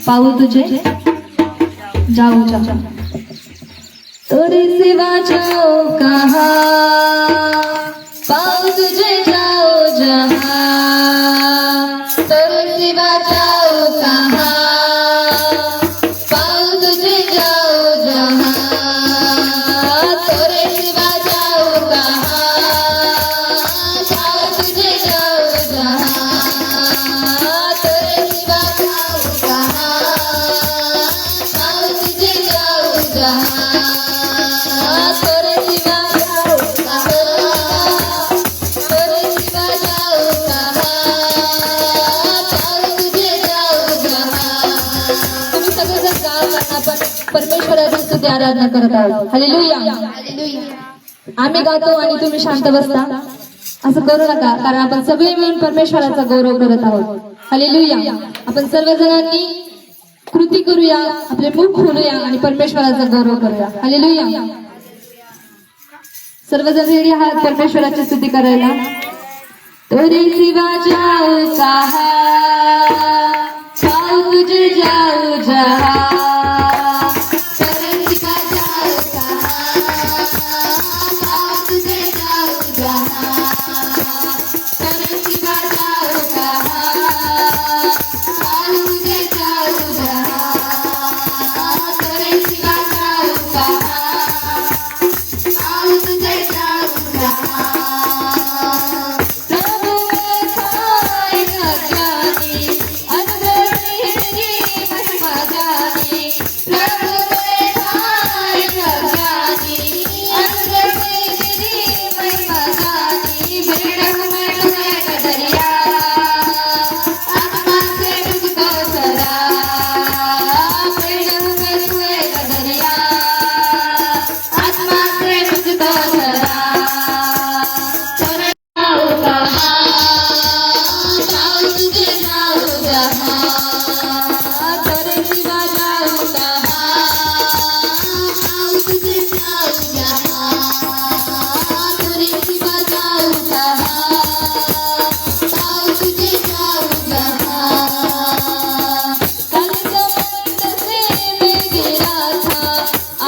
पाऊ तुझे जाऊ जाऊ तोरे सिवा जाओ कहाँ पाऊ तुझे जाओ जहाँ तोरे सिवा जाओ कहाँ पाऊ तुझे जाओ जहाँ तोरे सिवा जाओ कहाँ पाऊ तुझे जाओ जहाँ तोरे सिवा जाओ कहाँ पाऊ तुझे जाओ जहाँ तोरे सिवा जाओ कहाँ तोरे सिवा जाओ कहाँ पाऊ तुझे जाओ जहाँ तुम्ही सगळेजण गाव आपण परमेश्वराची स्तुती आराधना करत आहोत. हालेलुया. आम्ही गातो आणि तुम्ही शांत बसता असं करू नका, कारण आपण सगळे मिळून परमेश्वराचा गौरव करत आहोत. हालेलुया. आपण सर्वजणांनी कृती करूया, आपले मुख खोलूया आणि परमेश्वराचा गौरव करूया. हालेलुया. सर्वजण रेडी आहात परमेश्वराची स्तुती करायला? तोरे सिवा जाओ कहाँ पाऊ तुझे जाओ जहाँ तोरे सिवा जाओ कहाँ पाऊ तुझे जाओ जहाँ तोरे सिवा जाओ कहाँ पाऊ तुझे जाओ जहाँ तोरे सिवा जाओ कहाँ पाऊ तुझे जाओ जहाँ प्रभु मैं थाए न जानी अनगढ़ी तेरी महिमा जानी प्रभु मैं थाए न जानी अनगढ़ी तेरी महिमा जानी बेड़क में डूबे न दरिया आत्मा से मुझको सदा बेड़क में डूबे न दरिया आत्मा से मुझको सदा तोरे जाओ कहाँ पाऊ तुझे जाओ जहाँ तोरे सिवा जाओ कहाँ पाऊ तुझे जाओ जहाँ तोरे सिवा जाओ कहाँ पाऊ तुझे जाओ जहाँ कल समुद्र से मैं गिरा था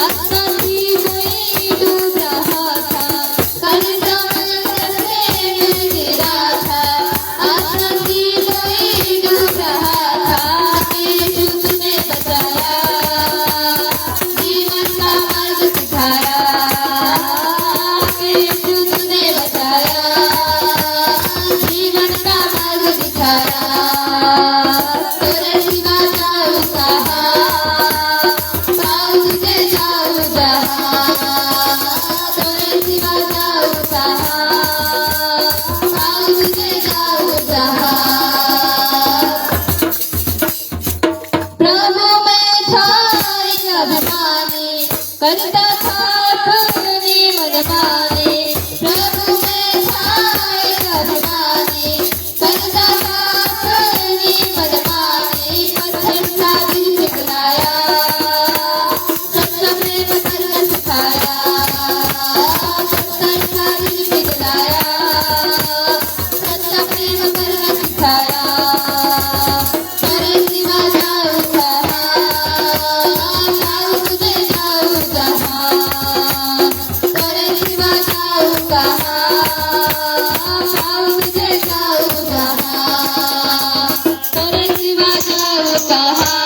आत्मा थी वही डूब रहा था कल समुद्र से मैं गिरा था आत्मा थी वही डूब रहा था तेरे दूत ने बचाया जीवन का मार्ग सिखाया तेरे दूत ने बचाया जीवन का मार्ग दिखाया तोरे सिवा जाओ कहाँ पाऊ तुझे जाओ जहाँ तोरे सिवा जाओ कहाँ पाऊ तुझे जाओ जहाँ प्रभु मैं थाई अभिमानी करता था अपनी मनमानी प्रभु मैं थाई अभिमानी करता था अपनी मनमानी पत्थर सा दिल पिघलाया सच्चा प्रेम करना सिखाया पत्थर सा दिल पिघलाया सच्चा प्रेम करना सिखाया तोरे सिवा जाओ कहाँ पाऊ तुझे जाओ जहाँ तोरे सिवा जाओ कहाँ पाऊ तुझे जाओ जहाँ तोरे सिवा जाओ कहाँ